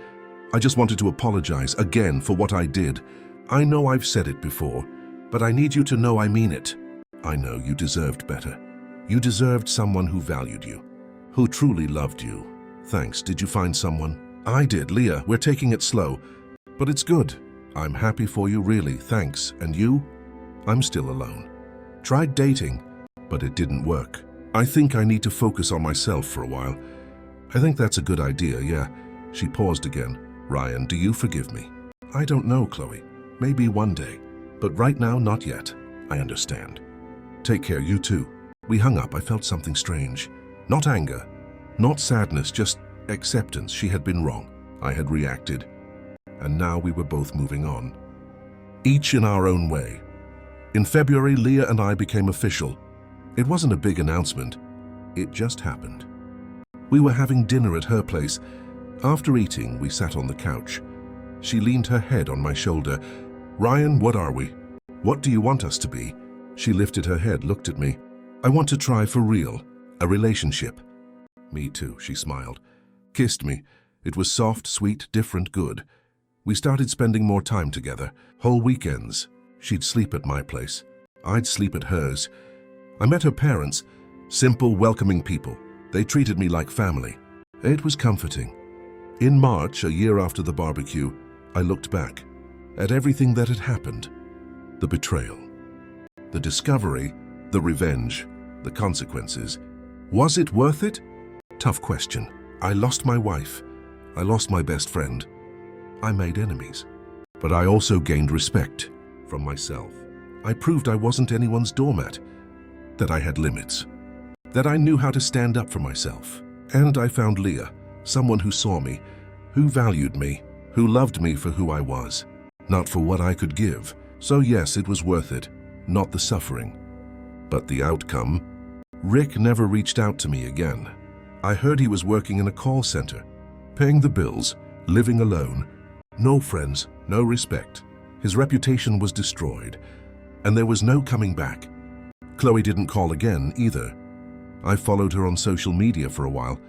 I just wanted to apologize again for what I did. I know I've said it before, but I need you to know I mean it. I know you deserved better. You deserved someone who valued you, who truly loved you. Thanks. Did you find someone? I did, Leah. We're taking it slow, but it's good. I'm happy for you, really. Thanks. And you? I'm still alone. Tried dating, but it didn't work. I think I need to focus on myself for a while. I think that's a good idea, yeah. She paused again. Ryan, do you forgive me? I don't know, Chloe. Maybe one day. But right now, not yet. I understand. Take care, you too. We hung up. I felt something strange. Not anger. Not sadness, just acceptance. She had been wrong. I had reacted. And now we were both moving on. Each in our own way. In February, Leah and I became official. It wasn't a big announcement. It just happened. We were having dinner at her place. After eating, we sat on the couch. She leaned her head on my shoulder. "Ryan, what are we? What do you want us to be?" She lifted her head, looked at me. "I want to try for real, a relationship." "Me too," she smiled. Kissed me. It was soft, sweet, different, good. We started spending more time together. Whole weekends. She'd sleep at my place. I'd sleep at hers. I met her parents. Simple, welcoming people. They treated me like family. It was comforting. In March, a year after the barbecue, I looked back at everything that had happened. The betrayal, the discovery, the revenge, the consequences. Was it worth it? Tough question. I lost my wife. I lost my best friend. I made enemies. But I also gained respect from myself. I proved I wasn't anyone's doormat, that I had limits, that I knew how to stand up for myself. And I found Leah, someone who saw me, who valued me, who loved me for who I was, not for what I could give. So yes, it was worth it, not the suffering. But the outcome? Rick never reached out to me again. I heard he was working in a call center, paying the bills, living alone. No friends, no respect. His reputation was destroyed, and there was no coming back. Chloe didn't call again either. I followed her on social media for a while.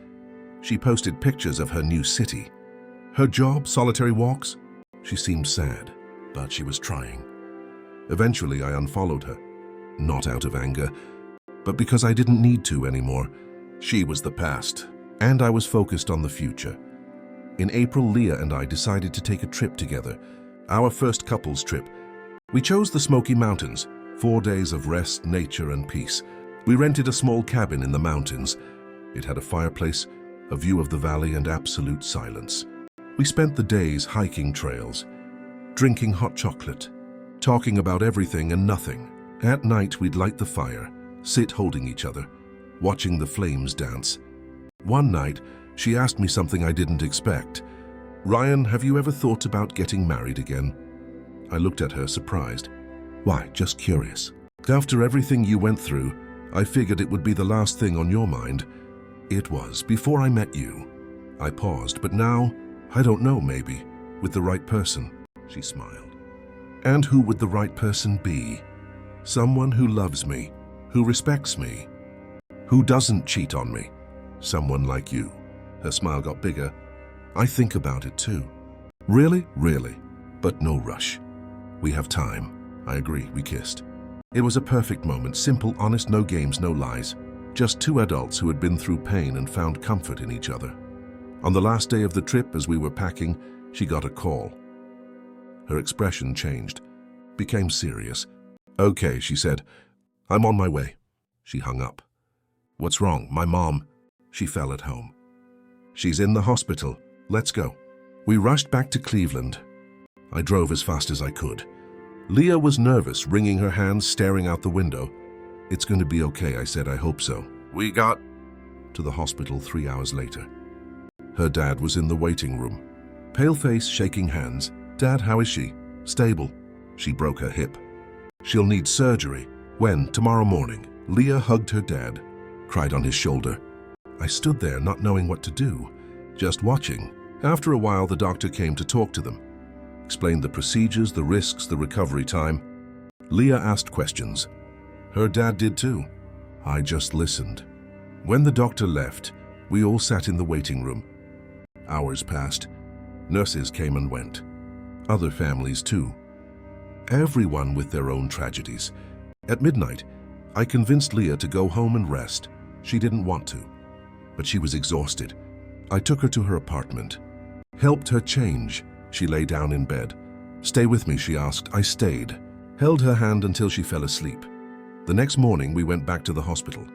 She posted pictures of her new city. Her job, solitary walks. She seemed sad, but she was trying. Eventually, I unfollowed her. Not out of anger, but because I didn't need to anymore. She was the past, and I was focused on the future. In April, Leah and I decided to take a trip together, our first couples trip. We chose the Smoky Mountains, 4 days of rest, nature, and peace. We rented a small cabin in the mountains. It had a fireplace, a view of the valley, and absolute silence. We spent the days hiking trails, drinking hot chocolate, talking about everything and nothing. At night, we'd light the fire, sit holding each other, watching the flames dance. One night, she asked me something I didn't expect. "Ryan, have you ever thought about getting married again?" I looked at her, surprised. "Why, just curious. After everything you went through, I figured it would be the last thing on your mind." "It was, before I met you." I paused, "But now, I don't know, maybe, with the right person." She smiled. "And who would the right person be?" "Someone who loves me, who respects me, who doesn't cheat on me. Someone like you." Her smile got bigger. "I think about it too." "Really? Really? But no rush. We have time." I agree. We kissed. It was a perfect moment, simple, honest, no games, no lies. Just two adults who had been through pain and found comfort in each other. On the last day of the trip, as we were packing, she got a call. Her expression changed, became serious. "Okay," she said. "I'm on my way." She hung up. "What's wrong?" "My mom. She fell at home. She's in the hospital. Let's go." We rushed back to Cleveland. I drove as fast as I could. Leah was nervous, wringing her hands, staring out the window. "It's going to be okay," I said. "I hope so." We got to the hospital 3 hours later. Her dad was in the waiting room. Pale face, shaking hands. "Dad, how is she?" "Stable." She broke her hip. "She'll need surgery." "When?" "Tomorrow morning." Leah hugged her dad, cried on his shoulder. I stood there not knowing what to do, just watching. After a while, the doctor came to talk to them, explained the procedures, the risks, the recovery time. Leah asked questions. Her dad did too. I just listened. When the doctor left, we all sat in the waiting room. Hours passed. Nurses came and went. Other families too. Everyone with their own tragedies. At midnight, I convinced Leah to go home and rest. She didn't want to, but she was exhausted. I took her to her apartment, helped her change. She lay down in bed. "Stay with me," she asked. I stayed, held her hand until she fell asleep. The next morning, we went back to the hospital.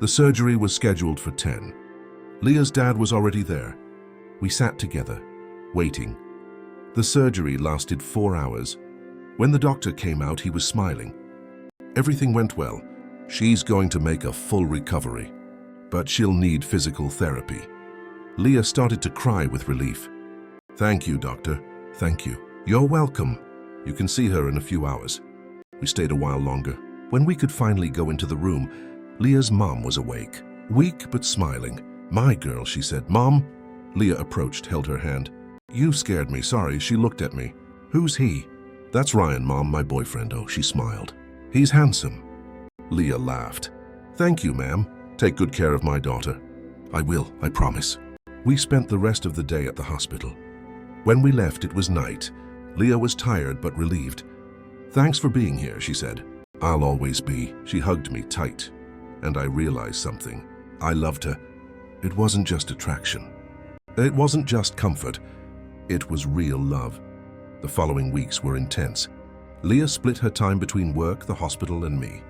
The surgery was scheduled for 10. Leah's dad was already there. We sat together, waiting. The surgery lasted 4 hours. When the doctor came out, he was smiling. Everything went well. She's going to make a full recovery, but she'll need physical therapy. Leah started to cry with relief. "Thank you, doctor. Thank you." "You're welcome. You can see her in a few hours." We stayed a while longer. When we could finally go into the room, Leah's mom was awake, weak but smiling. "My girl," she said. "Mom?" Leah approached, held her hand. "You scared me, sorry." She looked at me. "Who's he?" "That's Ryan, Mom, my boyfriend." "Oh," she smiled. "He's handsome." Leah laughed. "Thank you, ma'am. Take good care of my daughter." "I will, I promise." We spent the rest of the day at the hospital. When we left, it was night. Leah was tired but relieved. "Thanks for being here," she said. "I'll always be." She hugged me tight, and I realized something. I loved her. It wasn't just attraction. It wasn't just comfort. It was real love. The following weeks were intense. Leah split her time between work, the hospital, and me.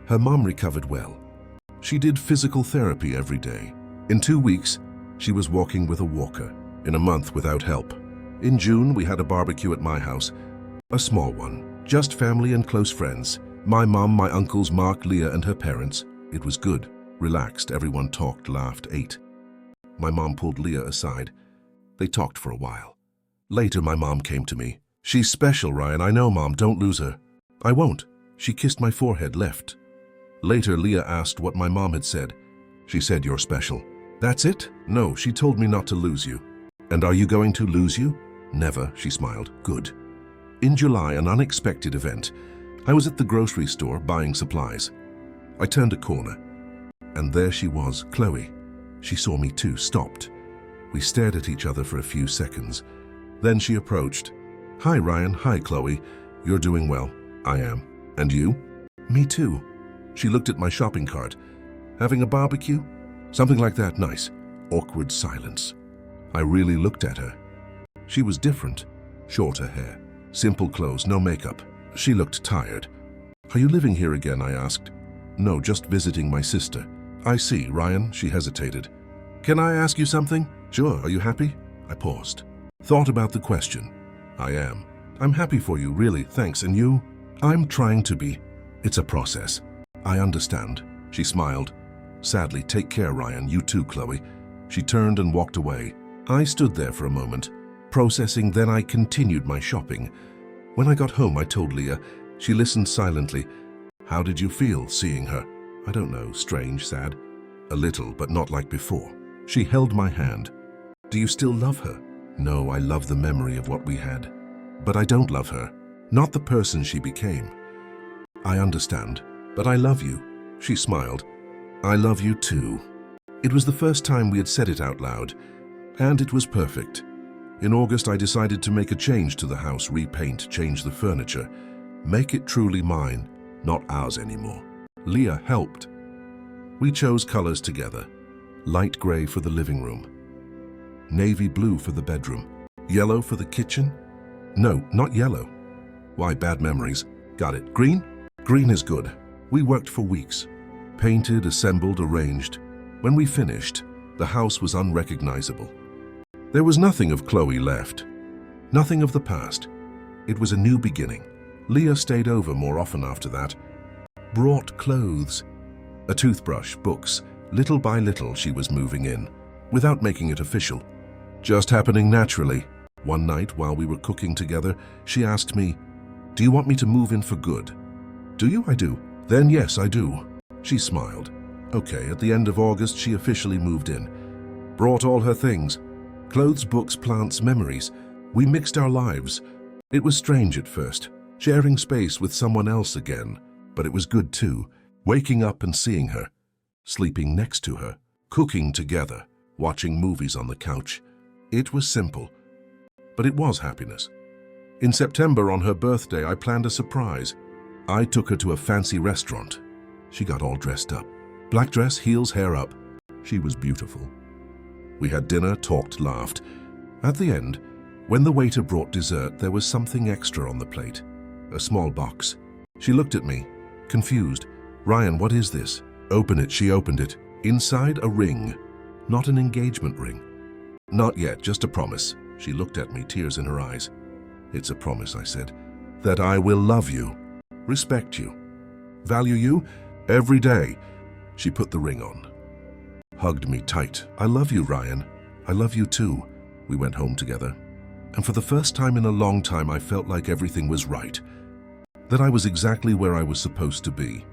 Her mom recovered well. She did physical therapy every day. In 2 weeks, she was walking with a walker. In a month, without help. In June, we had a barbecue at my house. A small one. Just family and close friends. My mom, my uncles, Mark, Leah, and her parents. It was good. Relaxed, everyone talked, laughed, ate. My mom pulled Leah aside. They talked for a while. Later, my mom came to me. "She's special, Ryan. I know, Mom. Don't lose her." "I won't." She kissed my forehead, left. Later, Leah asked what my mom had said. She said, "You're special." "That's it?" "No, she told me not to lose you." "And are you going to lose you?" "Never," she smiled. "Good." In July, an unexpected event. I was at the grocery store buying supplies. I turned a corner, and there she was, Chloe. She saw me too, stopped. We stared at each other for a few seconds. Then she approached. "Hi, Ryan." "Hi, Chloe. You're doing well." "I am." "And you?" "Me too." She looked at my shopping cart. "Having a barbecue?" "Something like that." "Nice." Awkward silence. I really looked at her. She was different. Shorter hair, simple clothes, no makeup. She looked tired. "Are you living here again?" I asked. "No, just visiting my sister." "I see, Ryan." She hesitated. "Can I ask you something?" "Sure. Are you happy?" I paused. Thought about the question. "I am." "I'm happy for you, really, thanks. And you?" "I'm trying to be. It's a process." "I understand." She smiled. "Sadly, take care, Ryan. You too, Chloe." She turned and walked away. I stood there for a moment, processing, then I continued my shopping. When I got home, I told Leah. She listened silently. "How did you feel seeing her?" "I don't know, strange, sad." "A little, but not like before." She held my hand. "Do you still love her?" "No, I love the memory of what we had. But I don't love her. Not the person she became." "I understand. But I love you." She smiled. "I love you too." It was the first time we had said it out loud, and it was perfect. In August, I decided to make a change to the house, repaint, change the furniture, make it truly mine, not ours anymore. Leah helped. We chose colors together. Light gray for the living room, navy blue for the bedroom, yellow for the kitchen. No, not yellow. Why, bad memories. Got it. Green? Green is good. We worked for weeks. Painted, assembled, arranged. When we finished, the house was unrecognizable. There was nothing of Chloe left. Nothing of the past. It was a new beginning. Leah stayed over more often after that. Brought clothes, a toothbrush, books. Little by little, she was moving in, without making it official. Just happening naturally. One night, while we were cooking together, she asked me, "Do you want me to move in for good?" "Do you?" "I do." "Then yes, I do." She smiled. Okay, at the end of August, she officially moved in. Brought all her things. Clothes, books, plants, memories. We mixed our lives. It was strange at first, sharing space with someone else again, but it was good too. Waking up and seeing her, sleeping next to her, cooking together, watching movies on the couch. It was simple, but it was happiness. In September, on her birthday, I planned a surprise. I took her to a fancy restaurant. She got all dressed up. Black dress, heels, hair up. She was beautiful. We had dinner, talked, laughed. At the end, when the waiter brought dessert, there was something extra on the plate. A small box. She looked at me, confused. "Ryan, what is this?" "Open it." She opened it. Inside, a ring. Not an engagement ring. "Not yet, just a promise." She looked at me, tears in her eyes. "It's a promise," I said, "that I will love you, respect you, value you every day." She put the ring on, hugged me tight. "I love you, Ryan. I love you too." We went home together, and for the first time in a long time, I felt like everything was right. that I was exactly where I was supposed to be.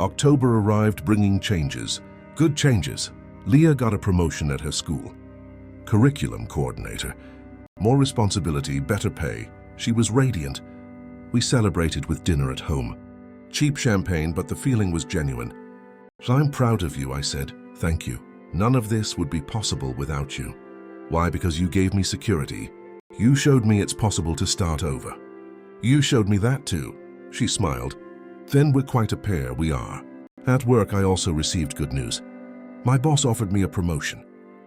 October arrived bringing changes, good changes. Leah got a promotion at her school. Curriculum coordinator. More responsibility, better pay. She was radiant. We celebrated with dinner at home. Cheap champagne, but the feeling was genuine. "I'm proud of you," I said. "Thank you. None of this would be possible without you." "Why? Because you gave me security. You showed me it's possible to start over." "You showed me that too." She smiled. "Then we're quite a pair, we are." At work, I also received good news. My boss offered me a promotion.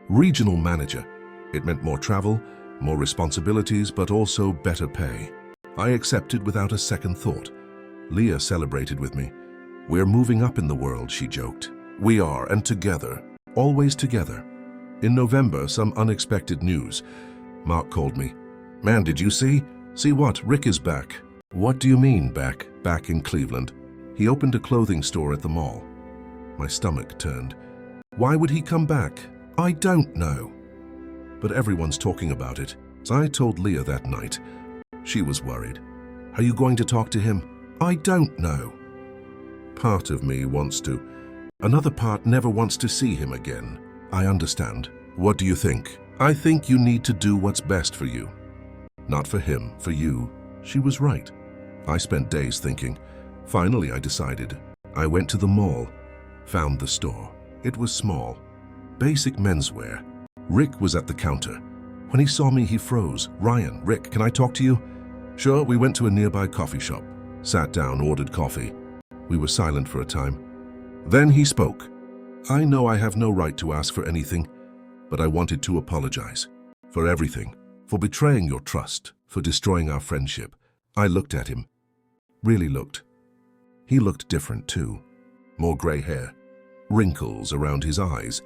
Regional manager. It meant more travel, more responsibilities, but also better pay. I accepted without a second thought. Leah celebrated with me. "We're moving up in the world," she joked. "We are, and together. Always together." In November, some unexpected news. Mark called me. "Man, did you see?" "See what? Rick is back." "What do you mean, back?" "Back in Cleveland. He opened a clothing store at the mall." My stomach turned. "Why would he come back?" "I don't know. But everyone's talking about it." So I told Leah that night. She was worried. "Are you going to talk to him?" "I don't know. Part of me wants to. Another part never wants to see him again." "I understand. What do you think?" "I think you need to do what's best for you." "Not for him, for you." She was right. I spent days thinking. Finally, I decided. I went to the mall, found the store. It was small. Basic menswear. Rick was at the counter. When he saw me, he froze. "Ryan, Rick, can I talk to you?" "Sure." We went to a nearby coffee shop, sat down, ordered coffee. We were silent for a time. Then he spoke. "I know I have no right to ask for anything, but I wanted to apologize. For everything. For betraying your trust. For destroying our friendship." I looked at him. Really looked. He looked different too. More gray hair. Wrinkles around his eyes.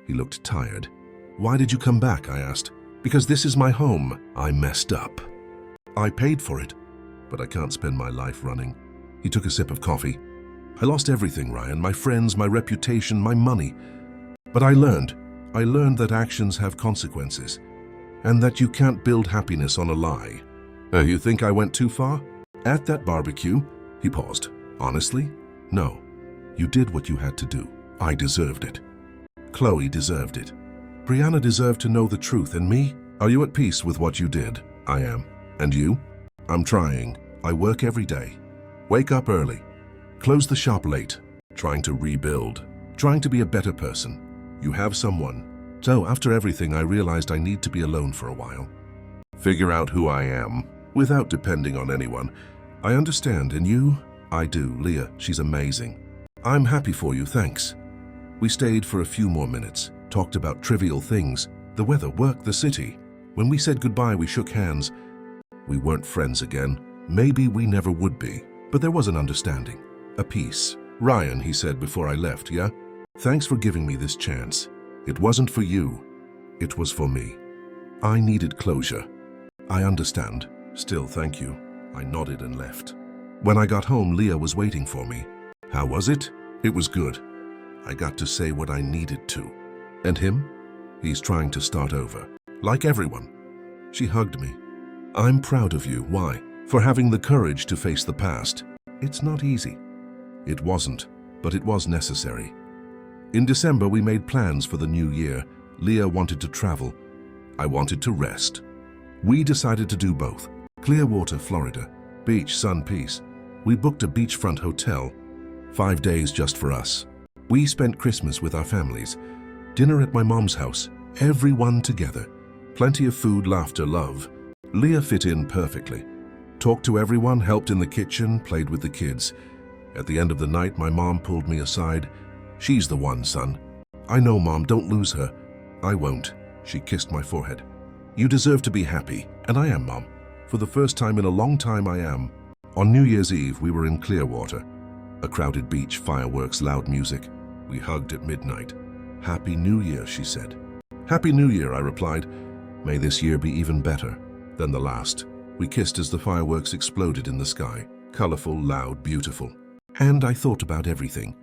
He looked tired. "Why did you come back?" I asked. "Because this is my home." I messed up. I paid for it, but I can't spend my life running. He took a sip of coffee. "I lost everything, Ryan. My friends, my reputation, my money. But I learned that actions have consequences, and that you can't build happiness on a lie." You think I went too far?" "At that barbecue," he paused. "Honestly? No. You did what you had to do. I deserved it. Chloe deserved it. Brianna deserved to know the truth, and me? Are you at peace with what you did?" "I am. And you?" "I'm trying. I work every day. Wake up early. Close the shop late. Trying to rebuild. Trying to be a better person. You have someone." So after everything, I realized I need to be alone for a while. Figure out who I am, without depending on anyone. "I understand, and you?" "I do. Leah, she's amazing." "I'm happy for you, thanks." We stayed for a few more minutes, talked about trivial things, the weather, work, the city. When we said goodbye, we shook hands. We weren't friends again. Maybe we never would be, but there was an understanding, a peace. "Ryan," he said before I left, "yeah? Thanks for giving me this chance. It wasn't for you. It was for me. I needed closure." "I understand. Still, thank you." I nodded and left. When I got home, Leah was waiting for me. "How was it?" "It was good. I got to say what I needed to." "And him?" "He's trying to start over. Like everyone." She hugged me. "I'm proud of you." "Why?" "For having the courage to face the past. It's not easy." It wasn't, but it was necessary. In December, we made plans for the new year. Leah wanted to travel. I wanted to rest. We decided to do both. Clearwater, Florida. Beach, sun, peace. We booked a beachfront hotel. 5 days just for us. We spent Christmas with our families. Dinner at my mom's house. Everyone together. Plenty of food, laughter, love. Leah fit in perfectly. Talked to everyone, helped in the kitchen, played with the kids. At the end of the night, my mom pulled me aside. "She's the one, son." "I know, Mom, don't lose her." "I won't." She kissed my forehead. "You deserve to be happy." "And I am, Mom. For the first time in a long time, I am." On New Year's Eve, we were in Clearwater. A crowded beach, fireworks, loud music. We hugged at midnight. "Happy New Year," she said. "Happy New Year," I replied. "May this year be even better than the last." We kissed as the fireworks exploded in the sky. Colorful, loud, beautiful. And I thought about everything.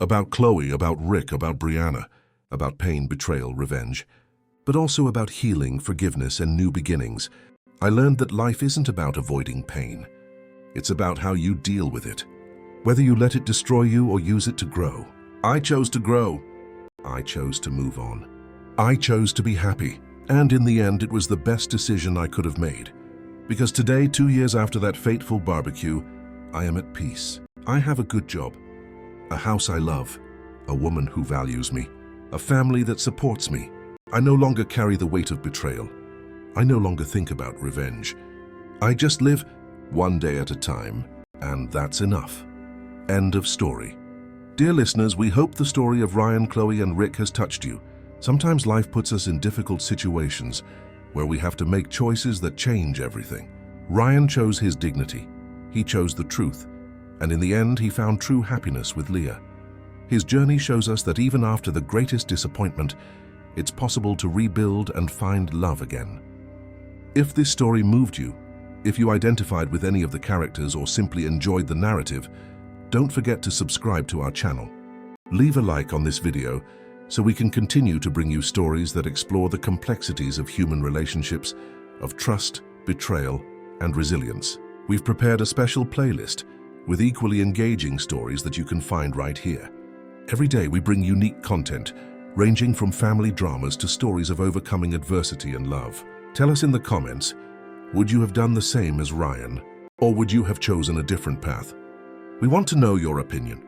About Chloe, about Rick, about Brianna. About pain, betrayal, revenge. But also about healing, forgiveness, and new beginnings. I learned that life isn't about avoiding pain. It's about how you deal with it. Whether you let it destroy you or use it to grow. I chose to grow. I chose to move on. I chose to be happy. And in the end, it was the best decision I could have made. Because today, 2 years after that fateful barbecue, I am at peace. I have a good job, a house I love, a woman who values me, a family that supports me. I no longer carry the weight of betrayal. I no longer think about revenge. I just live one day at a time, and that's enough. End of story. Dear listeners, we hope the story of Ryan, Chloe, and Rick has touched you. Sometimes life puts us in difficult situations where we have to make choices that change everything. Ryan chose his dignity. He chose the truth. And in the end, he found true happiness with Leah. His journey shows us that even after the greatest disappointment, it's possible to rebuild and find love again. If this story moved you, if you identified with any of the characters or simply enjoyed the narrative, don't forget to subscribe to our channel. Leave a like on this video so we can continue to bring you stories that explore the complexities of human relationships, of trust, betrayal, and resilience. We've prepared a special playlist with equally engaging stories that you can find right here. Every day we bring unique content, ranging from family dramas to stories of overcoming adversity and love. Tell us in the comments, would you have done the same as Ryan, or would you have chosen a different path? We want to know your opinion.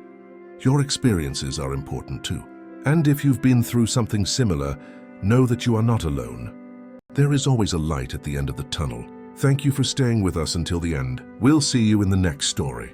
Your experiences are important too. And if you've been through something similar, know that you are not alone. There is always a light at the end of the tunnel. Thank you for staying with us until the end. We'll see you in the next story.